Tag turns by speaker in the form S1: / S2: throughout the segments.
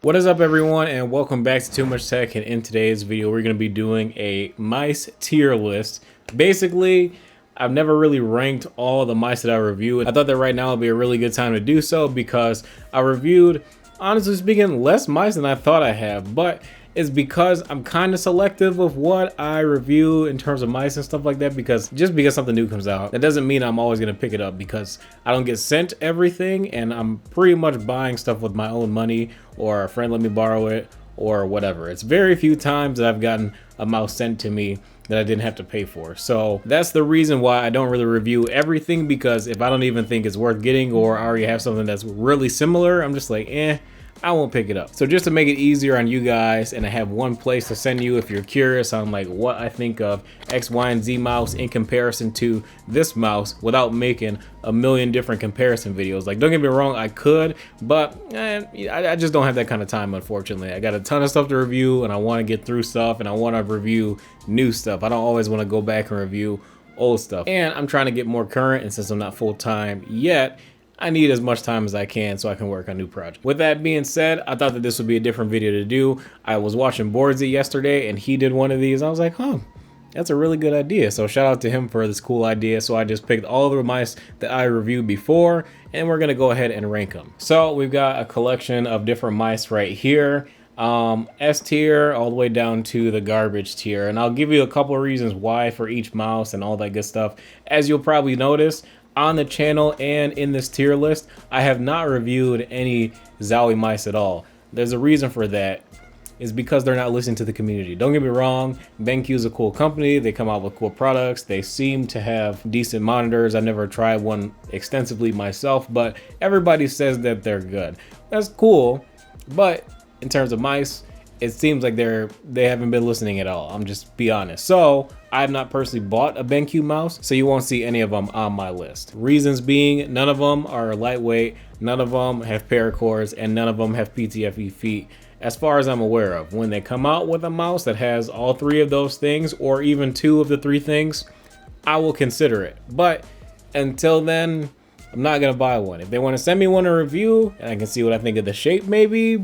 S1: What is up, everyone, and welcome back to Too Much Tech. And in today's video we're going to be doing a mice tier list. Basically, I've never really ranked all the mice that I reviewed. I thought that right now would be a really good time to do so because I reviewed, honestly speaking, less mice than I thought I have, but it's because I'm kind of selective of what I review in terms of mice and stuff like that, because just because something new comes out, that doesn't mean I'm always going to pick it up, because I don't get sent everything and I'm pretty much buying stuff with my own money, or a friend let me borrow it, or whatever. It's very few times that I've gotten a mouse sent to me that I didn't have to pay for. So that's the reason why I don't really review everything, because if I don't even think it's worth getting, or I already have something that's really similar, I'm just like, I won't pick it up. So just to make it easier on you guys, and I have one place to send you if you're curious on like what I think of X, Y, and Z mouse in comparison to this mouse, without making a million different comparison videos. Like, don't get me wrong, I could, but I just don't have that kind of time, unfortunately. I got a ton of stuff to review, and I want to get through stuff, and I want to review new stuff. I don't always want to go back and review old stuff. And I'm trying to get more current, and since I'm not full-time yet, I need as much time as I can so I can work on new projects. With that being said, I thought that this would be a different video to do. I was watching Boardsy yesterday and he did one of these. I was like, that's a really good idea. So shout out to him for this cool idea. So I just picked all of the mice that I reviewed before, and we're gonna go ahead and rank them. So we've got a collection of different mice right here. S tier all the way down to the garbage tier, and I'll give you a couple of reasons why for each mouse and all that good stuff. As you'll probably notice, on the channel and in this tier list, I have not reviewed any Zowie mice at all. There's a reason for that. Is because they're not listening to the community. Don't get me wrong, BenQ is a cool company. They come out with cool products. They seem to have decent monitors. I never tried one extensively myself, but everybody says that they're good. That's cool, but in terms of mice, it seems like they haven't been listening at all. I'm just be honest. So I've not personally bought a BenQ mouse, so you won't see any of them on my list. Reasons being, none of them are lightweight, none of them have paracords, and none of them have PTFE feet, as far as I'm aware of. When they come out with a mouse that has all three of those things, or even two of the three things, I will consider it. But until then, I'm not gonna buy one. If they want to send me one to review, and I can see what I think of the shape, maybe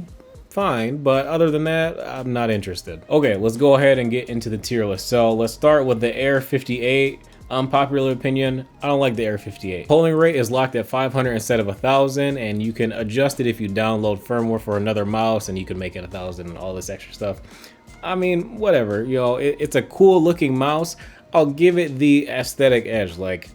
S1: fine, but other than that, I'm not interested. Okay, let's go ahead and get into the tier list. So let's start with the Air 58. Unpopular opinion, I don't like the Air 58. Polling rate is locked at 500 instead of 1,000, and you can adjust it if you download firmware for another mouse, and you can make it 1,000 and all this extra stuff. I mean, whatever, it's a cool looking mouse. I'll give it the aesthetic edge. Like,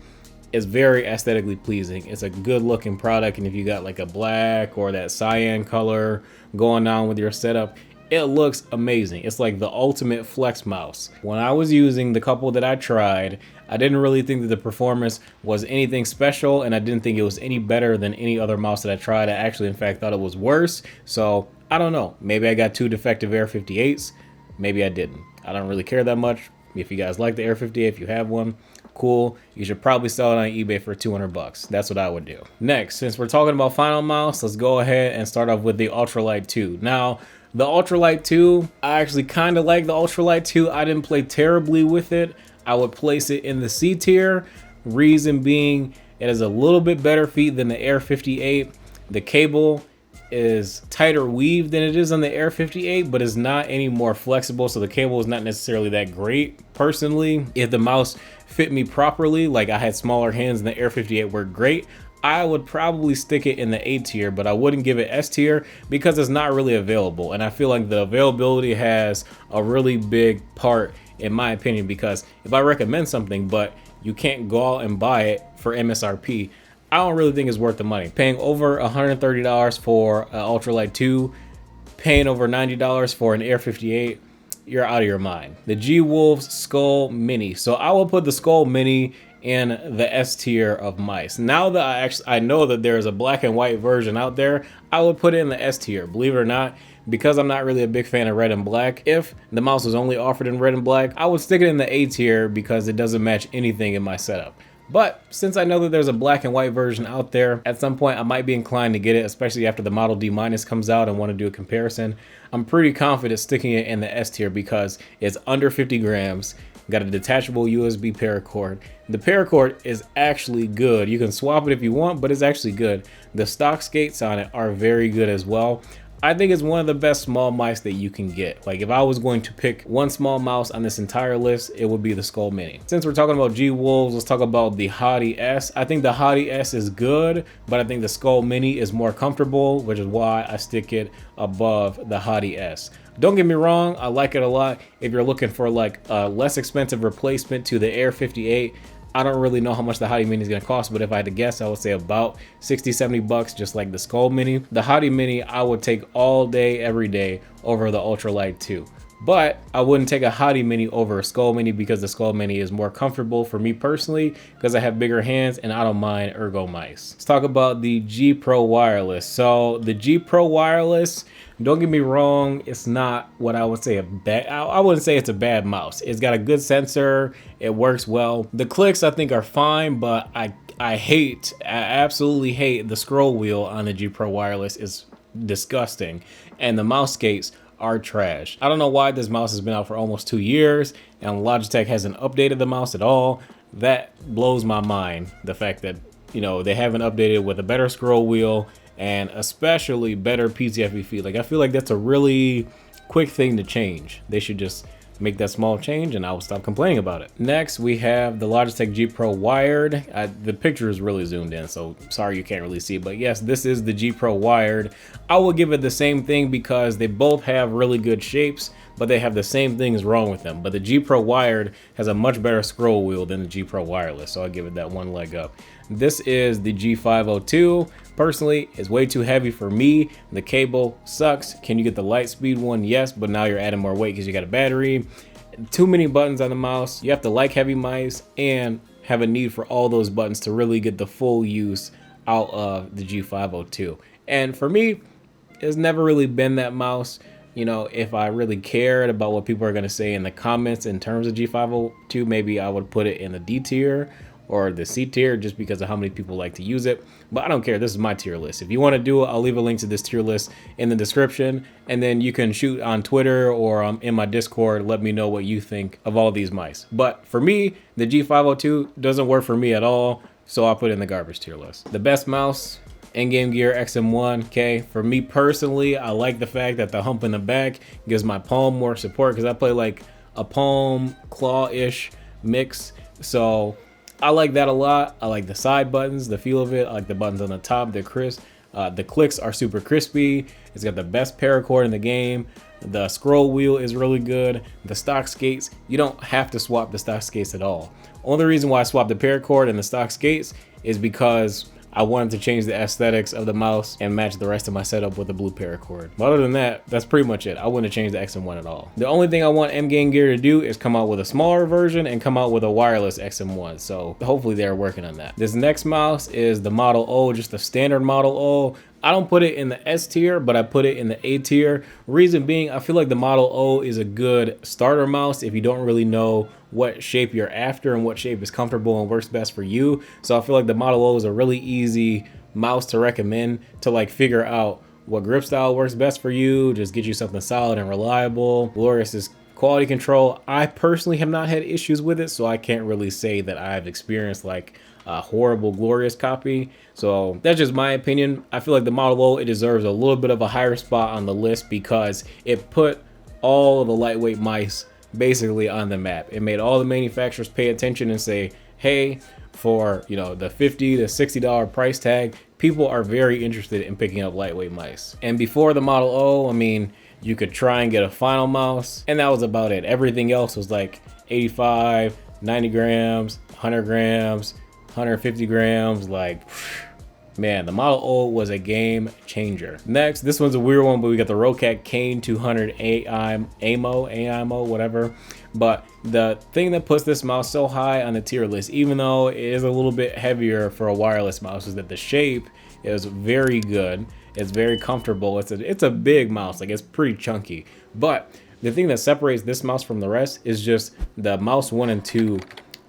S1: it's very aesthetically pleasing. It's a good looking product, and if you got like a black or that cyan color going on with your setup, it looks amazing. It's like the ultimate flex mouse. When I was using the couple that I tried, I didn't really think that the performance was anything special, and I didn't think it was any better than any other mouse that I tried. I actually, in fact, thought it was worse. So I don't know. Maybe I got two defective Air 58s. Maybe I didn't. I don't really care that much. If you guys like the Air 58, if you have one, cool. You should probably sell it on eBay for 200 bucks. That's what I would do. Next, since we're talking about final mouse, let's go ahead and start off with the Ultralight 2. Now, the Ultralight 2, I actually kind of like the Ultralight 2. I didn't play terribly with it. I would place it in the C tier. Reason being, it has a little bit better feet than the Air 58. The cable is tighter weave than it is on the Air 58, but it's not any more flexible, so the cable is not necessarily that great. Personally, if the mouse fit me properly, like I had smaller hands and the Air 58 worked great, I would probably stick it in the A tier, but I wouldn't give it S tier because it's not really available. And I feel like the availability has a really big part in my opinion, because if I recommend something but you can't go out and buy it for MSRP, I don't really think it's worth the money. Paying over $130 for an Ultralight 2, paying over $90 for an Air 58, you're out of your mind. The G-Wolves Skull Mini. So I will put the Skull Mini in the S tier of mice. Now that I know that there is a black and white version out there, I would put it in the S tier. Believe it or not, because I'm not really a big fan of red and black, if the mouse was only offered in red and black, I would stick it in the A tier because it doesn't match anything in my setup. But since I know that there's a black and white version out there, at some point I might be inclined to get it, especially after the Model D minus comes out and want to do a comparison. I'm pretty confident sticking it in the S tier because it's under 50 grams, got a detachable USB paracord. The paracord is actually good. You can swap it if you want, but it's actually good. The stock skates on it are very good as well. I think it's one of the best small mice that you can get. Like if I was going to pick one small mouse on this entire list, it would be the Skull Mini. Since we're talking about G Wolves, let's talk about the Hottie S. I think the Hottie S is good, but I think the Skull Mini is more comfortable, which is why I stick it above the Hottie S. Don't get me wrong, I like it a lot. If you're looking for like a less expensive replacement to the Air 58, I don't really know how much the Hottie Mini is going to cost, but if I had to guess, I would say about 60-70 bucks, just like the Skull Mini. The Hottie Mini, I would take all day, every day over the Ultralight 2. But I wouldn't take a Hottie Mini over a Skull Mini because the Skull Mini is more comfortable for me personally because I have bigger hands and I don't mind ergo mice. Let's talk about the G Pro Wireless. So the G Pro Wireless, don't get me wrong, it's not what I would say a bad, I wouldn't say it's a bad mouse. It's got a good sensor, it works well. The clicks I think are fine, but I absolutely hate the scroll wheel on the G Pro Wireless. It's disgusting. And the mouse skates are trash. I don't know why this mouse has been out for almost 2 years and Logitech hasn't updated the mouse at all. That blows my mind. The fact that, you know, they haven't updated with a better scroll wheel and especially better PTFE feed. Like I feel like that's a really quick thing to change. They should just make that small change and I will stop complaining about it. Next, we have the Logitech G Pro Wired. The picture is really zoomed in, so sorry you can't really see, but yes, this is the G Pro Wired. I will give it the same thing because they both have really good shapes, but they have the same things wrong with them. But the G Pro Wired has a much better scroll wheel than the G Pro Wireless, so I'll give it that one leg up. This is the G502. Personally, it's way too heavy for me. The cable sucks. Can you get the light speed one? Yes, but now you're adding more weight because you got a battery. Too many buttons on the mouse. You have to like heavy mice and have a need for all those buttons to really get the full use out of the G502. And for me, it's never really been that mouse. You know, if I really cared about what people are going to say in the comments in terms of G502, maybe I would put it in the D tier or the C tier just because of how many people like to use it. But I don't care. This is my tier list. If you want to do it, I'll leave a link to this tier list in the description. And then you can shoot on Twitter or in my Discord. Let me know what you think of all these mice. But for me, the G502 doesn't work for me at all. So I'll put it in the garbage tier list. The best mouse, Endgame Gear XM1. Okay, for me personally, I like the fact that the hump in the back gives my palm more support because I play like a palm claw-ish mix. So I like that a lot. I like the side buttons, the feel of it. I like the buttons on the top, they're crisp. The clicks are super crispy. It's got the best paracord in the game. The scroll wheel is really good. The stock skates, you don't have to swap the stock skates at all. Only reason why I swapped the paracord and the stock skates is because I wanted to change the aesthetics of the mouse and match the rest of my setup with the blue paracord. But other than that, that's pretty much it. I wouldn't have changed the XM1 at all. The only thing I want Endgame Gear to do is come out with a smaller version and come out with a wireless XM1. So hopefully they're working on that. This next mouse is the Model O, just the standard Model O. I don't put it in the S tier, but I put it in the A tier. Reason being, I feel like the Model O is a good starter mouse if you don't really know what shape you're after and what shape is comfortable and works best for you. So I feel like the Model O is a really easy mouse to recommend to like figure out what grip style works best for you, just get you something solid and reliable. Glorious is quality control. I personally have not had issues with it, so I can't really say that I've experienced like a horrible Glorious copy. So that's just my opinion. I feel like the Model O, it deserves a little bit of a higher spot on the list because it put all of the lightweight mice basically on the map. It made all the manufacturers pay attention and say, hey, for, you know, the $50 to $60 price tag, people are very interested in picking up lightweight mice. And before the Model O, I mean, you could try and get a Final mouse, and that was about it. Everything else was like 85, 90 grams, 100 grams, 150 grams, like, man, the Model O was a game changer. Next, this one's a weird one, but we got the Rocat Kane 200 AIMO, whatever. But the thing that puts this mouse so high on the tier list, even though it is a little bit heavier for a wireless mouse, is that the shape is very good. It's very comfortable. It's a big mouse, like it's pretty chunky. But the thing that separates this mouse from the rest is just the mouse 1 and 2.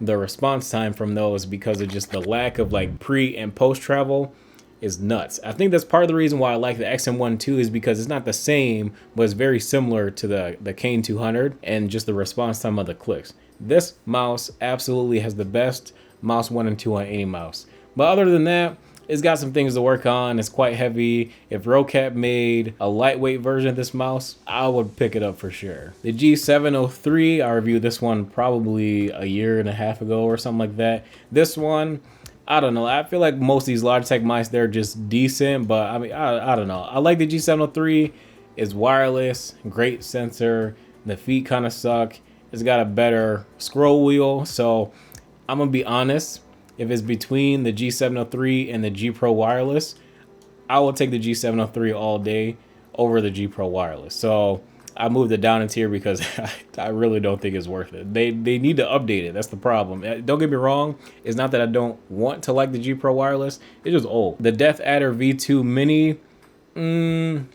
S1: The response time from those, because of just the lack of like pre and post travel, is nuts. I think that's part of the reason why I like the XM1 too, is because it's not the same, but it's very similar to the Kane 200 and just the response time of the clicks. This mouse absolutely has the best mouse 1 and 2 on any mouse. But other than that, it's got some things to work on. It's quite heavy. If Rocat made a lightweight version of this mouse, I would pick it up for sure. The G703, I reviewed this one probably a year and a half ago or something like that. This one, I don't know. I feel like most of these Logitech mice, they're just decent, but I mean, I don't know. I like the G703. It's wireless, great sensor. The feet kind of suck. It's got a better scroll wheel. So I'm gonna be honest. If it's between the G703 and the G Pro Wireless, I will take the G703 all day over the G Pro Wireless. So I moved it down in tier because I really don't think it's worth it. They need to update it. That's the problem. Don't get me wrong. It's not that I don't want to like the G Pro Wireless. It's just old. The Deathadder V2 Mini.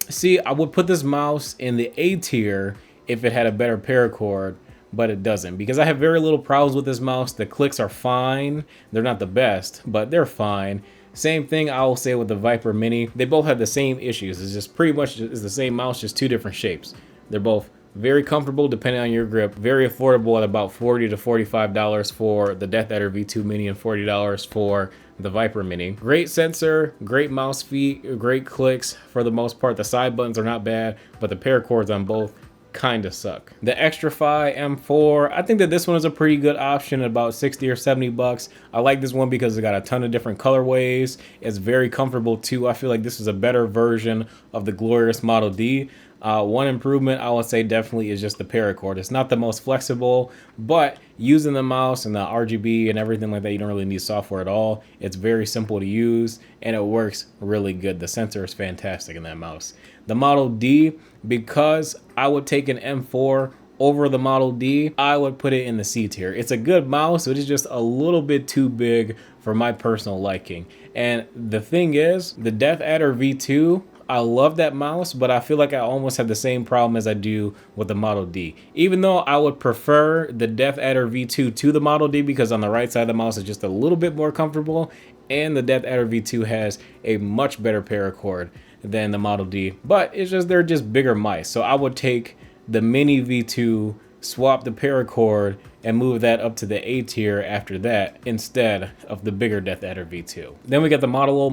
S1: See, I would put this mouse in the A tier if it had a better paracord, but it doesn't, because I have very little problems with this mouse. The clicks are fine. They're not the best, but they're fine. Same thing I will say with the Viper Mini. They both have the same issues. It's just pretty much is the same mouse, just two different shapes. They're both very comfortable depending on your grip. Very affordable at about $40 to $45 for the Deathadder V2 Mini and $40 for the Viper Mini. Great sensor, great mouse feet, great clicks for the most part. The side buttons are not bad, but the paracords on both kind of suck. The Xtrafy M4, I think that this one is a pretty good option at about 60 or 70 bucks. I like this one because it got a ton of different colorways. It's very comfortable too. I feel like this is a better version of the glorious Model D. One improvement I would say definitely is just the paracord. It's not the most flexible, but using the mouse and the RGB and everything like that, you don't really need software at all. It's very simple to use and it works really good. The sensor is fantastic in that mouse. The Model D, because I would take an M4 over the Model D, I would put it in the C tier. It's a good mouse, but it's just a little bit too big for my personal liking. And the thing is, the Deathadder V2, I love that mouse, but I feel like I almost have the same problem as I do with the Model D. Even though I would prefer the Deathadder V2 to the Model D because on the right side of the mouse is just a little bit more comfortable, and the Deathadder V2 has a much better paracord than the Model D. But it's just they're just bigger mice. So I would take the Mini V2, swap the paracord, and move that up to the A tier after that instead of the bigger Deathadder V2. Then we got the Model O-.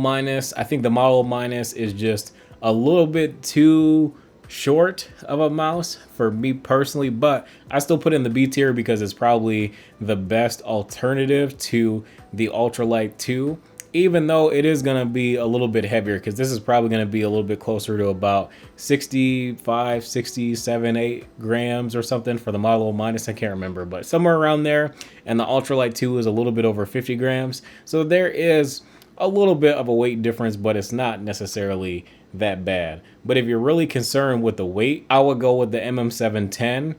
S1: I think the Model O- is just a little bit too short of a mouse for me personally, but I still put it in the B tier because it's probably the best alternative to the Ultralight 2, even though it is going to be a little bit heavier because this is probably going to be a little bit closer to about 65, 67, 8 grams or something for the Model O-. I can't remember, but somewhere around there. And the Ultralight 2 is a little bit over 50 grams. So there is a little bit of a weight difference, but it's not necessarily that bad. But if you're really concerned with the weight, I would go with the MM710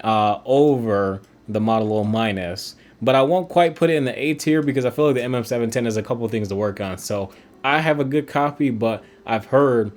S1: over the Model O-. But I won't quite put it in the A tier because I feel like the MM710 has a couple things to work on. So I have a good copy, but I've heard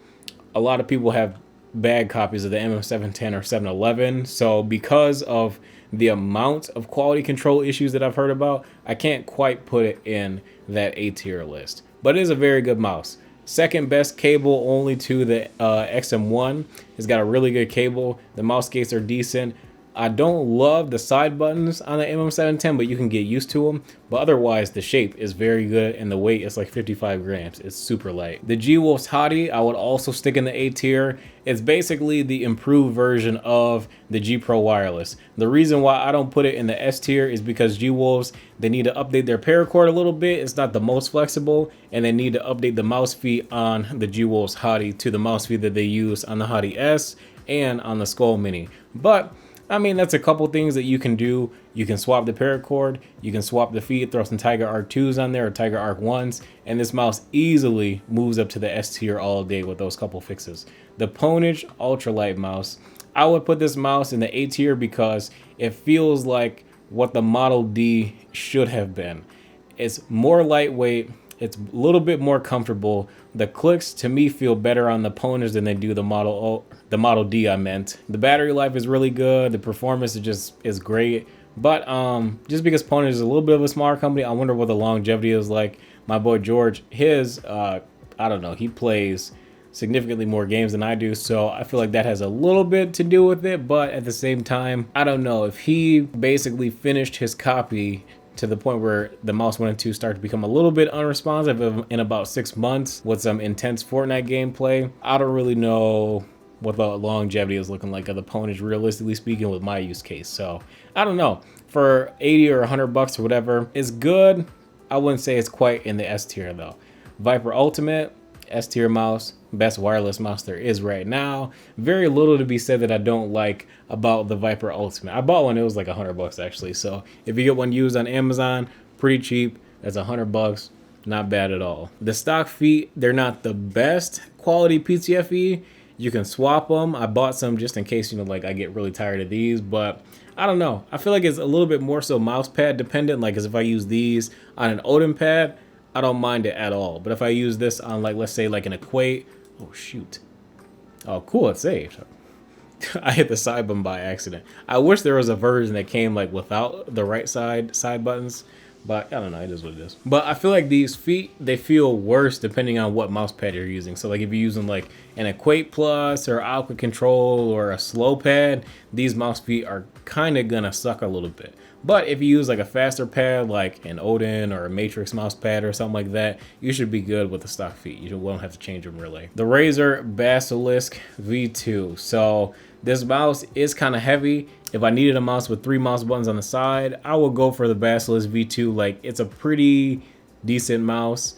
S1: a lot of people have bad copies of the MM710 or 711. So because of the amount of quality control issues that I've heard about, I can't quite put it in that A tier list. But it is a very good mouse. Second best cable only to the XM1. It's got a really good cable. The mouse gates are decent. I don't love the side buttons on the MM710, but you can get used to them. But otherwise, the shape is very good, and the weight is like 55 grams. It's super light. The G-Wolf's Hottie, I would also stick in the A tier. It's basically the improved version of the G Pro Wireless. The reason why I don't put it in the S tier is because G-Wolves, they need to update their paracord a little bit. It's not the most flexible, and they need to update the mouse feet on the G-Wolf's Hottie to the mouse feet that they use on the Hottie S and on the Skull Mini. But I mean, that's a couple things that you can do. You can swap the paracord, you can swap the feet, throw some Tiger Arc 2s on there or Tiger Arc 1s, and this mouse easily moves up to the S tier all day with those couple fixes. The Pwnage Ultralight mouse, I would put this mouse in the A tier because it feels like what the Model D should have been. It's more lightweight, it's a little bit more comfortable. The clicks to me feel better on the Pwnage than they do the Model D. I meant. The battery life is really good. The performance is great. But just because Pwnage is a little bit of a smaller company, I wonder what the longevity is like. My boy George, I don't know, he plays significantly more games than I do, so I feel like that has a little bit to do with it. But at the same time, I don't know, if he basically finished his copy to the point where the mouse 1 and 2 start to become a little bit unresponsive in about 6 months with some intense Fortnite gameplay. I don't really know what the longevity is looking like of the Pwnage, realistically speaking, with my use case. So I don't know. For 80 or 100 bucks or whatever, it's good. I wouldn't say it's quite in the S tier though. Viper Ultimate, S tier mouse, best wireless mouse there is right now. Very little to be said that I don't like about the Viper Ultimate. I bought one, it was like 100 bucks actually. So if you get one used on Amazon, pretty cheap. That's 100 bucks. Not bad at all. The stock feet, they're not the best quality PTFE. You can swap them. I bought some just in case, you know, like I get really tired of these, but I don't know. I feel like it's a little bit more so mouse pad dependent. Like, as if I use these on an Odin pad, I don't mind it at all. But if I use this on, like, let's say like an Equate, oh shoot. Oh cool, it saved. I hit the side button by accident. I wish there was a version that came like without the right side buttons. But I don't know, it is what it is. But I feel like these feet, they feel worse depending on what mouse pad you're using. So like if you're using like an Equate Plus or Aqua Control or a slow pad, these mouse feet are kind of gonna suck a little bit. But if you use like a faster pad, like an Odin or a Matrix mouse pad or something like that, you should be good with the stock feet. You won't have to change them really. The Razer Basilisk V2. So this mouse is kind of heavy. If I needed a mouse with 3 mouse buttons on the side, I would go for the Basilisk V2. Like, it's a pretty decent mouse.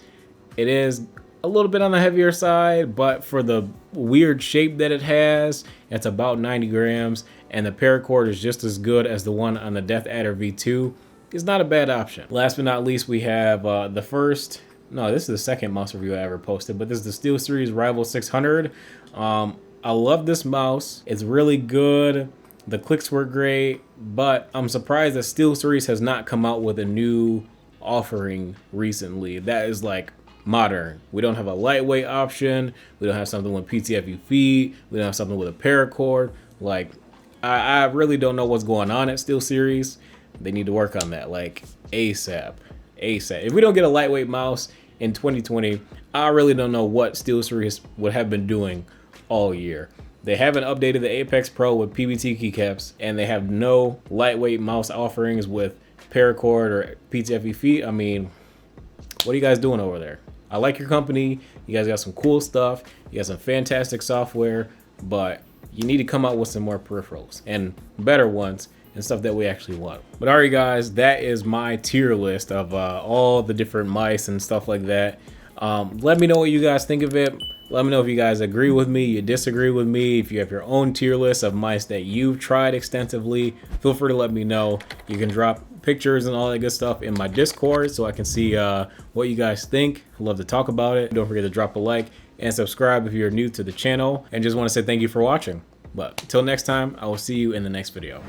S1: It is a little bit on the heavier side, but for the weird shape that it has, it's about 90 grams, and the paracord is just as good as the one on the Deathadder V2. It's not a bad option. Last but not least, we have this is the second mouse review I ever posted, but this is the SteelSeries Rival 600. I love this mouse. It's really good. The clicks were great, but I'm surprised that SteelSeries has not come out with a new offering recently that is like modern. We don't have a lightweight option. We don't have something with PTFE feet. We don't have something with a paracord. Like, I really don't know what's going on at SteelSeries. They need to work on that, like ASAP. If we don't get a lightweight mouse in 2020, I really don't know what SteelSeries would have been doing all year. They haven't updated the Apex Pro with PBT keycaps, and they have no lightweight mouse offerings with paracord or PTFE feet. I mean, what are you guys doing over there? I like your company. You guys got some cool stuff. You got some fantastic software, but you need to come out with some more peripherals and better ones and stuff that we actually want. But all right, guys, that is my tier list of all the different mice and stuff like that. Let me know what you guys think of it. Let me know if you guys agree with me, you disagree with me. If you have your own tier list of mice that you've tried extensively, feel free to let me know. You can drop pictures and all that good stuff in my Discord so I can see what you guys think. I'd love to talk about it. Don't forget to drop a like and subscribe if you're new to the channel. And just want to say thank you for watching. But until next time, I will see you in the next video.